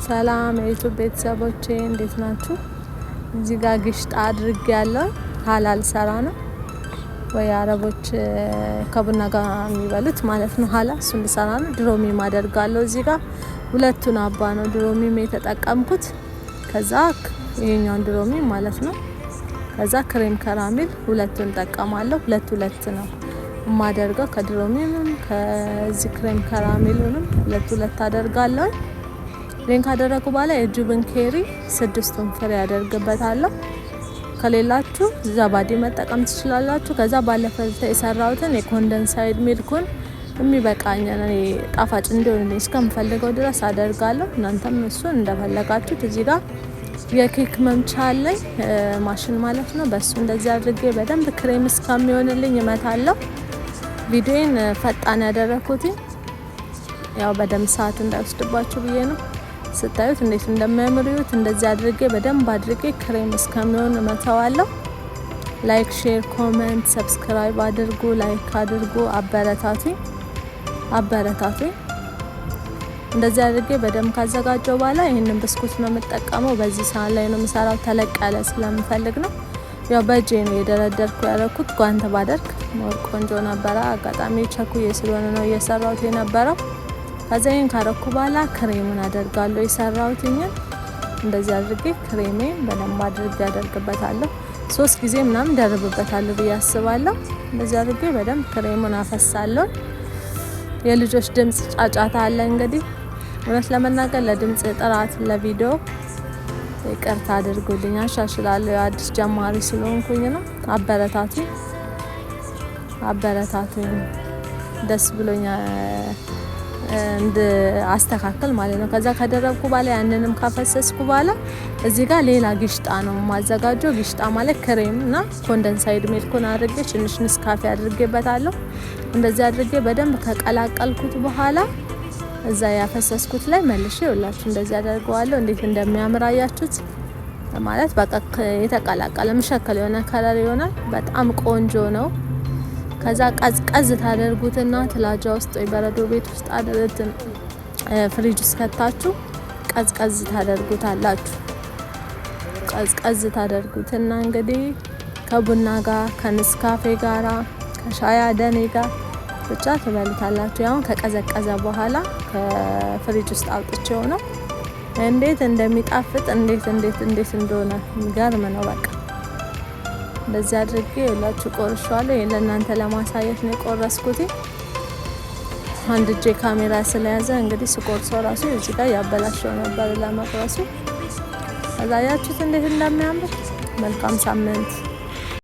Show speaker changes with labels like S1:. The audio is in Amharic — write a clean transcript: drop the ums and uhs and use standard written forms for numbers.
S1: ሰላም የዩቲዩብ ቤተሰቦቼ እንዴት ናችሁ? እዚህ ጋር ግሽጣ አድርጌያለሁ። ሀላል ሰራ ነው ወይ አረቦች ከቡና ጋር የሚበሉት ማለት ነው። ሀላል እሱን ልሰራ ነው። ድሮሚም አደርጋለሁ። እዚህ ጋር ሁለቱን አባ ነው ድሮሚም የተጠቀምኩት። ከዛ ይሄኛውን ድሮሚም ማለት ነው። ከዛ ክሬም ከራሜል ሁለቱን ጠቀማለሁ። ሁለት ነው የማደርገው። ከድሮሚም ከዚህ ክሬም ከራሜሉንም ሁለት አደርጋለሁ። ይሄን ካደረኩ በኋላ የጁብን ኬሪ 6ቱን ፍሬ ያደርግበታለሁ። ከሌላችሁ ዛባዲ መጠቀም ትችላላችሁ። ከዛ ባለፈው የሰራሁትን የኮንደንሳይድ ሚልኩን የሚበቃኝን እኔ ጣፋጭ እንዲሆንልኝ እስከምፈልገው ድረስ አደርጋለሁ። እናንተም እሱን እንደፈለጋችሁት። እዚህ ጋር የኬክ መምቻ አለኝ ማሽን ማለት ነው። በሱ እንደዚህ አድርጌ በደንብ ክሬም እስከሚሆንልኝ እመታለሁ። ቪዲዮን ፈጣን ያደረኩት ያው በደንብ ሰዓት እንዳይወስድባችሁ ብዬ ነው። ስታዩት እንዴት እንደሚያምሩት እንደዚህ አድርጌ በደንብ አድርጌ ክሬም እስከሚሆን እመታዋለሁ። ላይክ፣ ሼር፣ ኮሜንት፣ ሰብስክራይብ አድርጉ፣ ላይክ አድርጉ፣ አበረታቱኝ። እንደዚህ አድርጌ በደንብ ካዘጋጀው በኋላ ይሄንን ብስኩት ነው የምጠቀመው። በዚህ ሰዓት ላይ ነው የምሰራው። ተለቅ ያለ ስለምፈልግ ነው። ያው በእጄ ነው የደረደርኩ ያደረኩት። ጓንት ባደርግ ሞር ቆንጆ ነበረ። አጋጣሚ ቸኩዬ ስለሆነ ነው እየሰራሁት የነበረው። ከዛ ይሄን ካረኩ በኋላ ክሬሙን አደርጋለሁ። የሰራሁትኝ እንደዚህ አድርጌ ክሬሜን በደንብ አድርጌ አደርግበታለሁ። 3 ጊዜ ምናምን ደርብበታለሁ ብዬ አስባለሁ። እንደዚህ አድርጌ በደንብ ክሬሙን አፈሳለሁ። የልጆች ድምጽ ጫጫታ አለ። እንግዲህ እውነት ለመናገር ለድምጽ ጥራት ለቪዲዮ ይቅርታ አድርጉልኝ። አሻሽላለሁ። አዲስ ጀማሪ ስለሆንኩኝ ነው። አበረታቱኝ። ደስ ብሎኛል እንደ አስተካክል ማለት ነው። ከዛ ካደረግኩ በኋላ ያንንም ካፈሰስኩ በኋላ እዚህ ጋር ሌላ ግሽጣ ነው ማዘጋጀው። ግሽጣ ማለት ክሬም እና ኮንደንሳይድ ሚልኩን አድርጌ ትንሽ ንስካፌ አድርጌበታለሁ። እንደዚህ አድርጌ በደንብ ከቀላቀልኩት በኋላ እዛ ያፈሰስኩት ላይ መልሼ ይውላችሁ እንደዚህ አደርገዋለሁ። እንዴት እንደሚያምር አያችሁት? ማለት በቃ የተቀላቀለ መሸከል የሆነ ከለር ይሆናል። በጣም ቆንጆ ነው። ከዛ ቀዝቀዝ ታደርጉትና ትላጃ ውስጥ ወይ በረዶ ቤት ውስጥ አድርጉትን ፍሪጅ ውስጥ ከታችሁ ቀዝቀዝ ታደርጉታላችሁ። ቀዝቀዝ ታደርጉትና እንግዲህ ከቡና ጋር ከንስካፌ ጋራ ከሻይ አደኔ ጋር ብቻ ትበሉታላችሁ። ያው ከቀዘቀዘ በኋላ ከፍሪጅ ውስጥ አውጥቼው ነው እንዴት እንደሚጣፍጥ እንዴት እንደሆነ የሚገርም ነው። በቃ እንደዚህ አድርጌ ሁላችሁ ቆርሻለሁ። ይሄን ለእናንተ ለማሳየት ነው የቆረስኩት። አንድ እጄ ካሜራ ስለያዘ እንግዲህ ስቆርሰው ራሱ እዚህ ጋር ያበላሸው ነበር ለመቅረሱ። አዛያችሁት እንዴት እንደሚያምር። መልካም ሳምንት።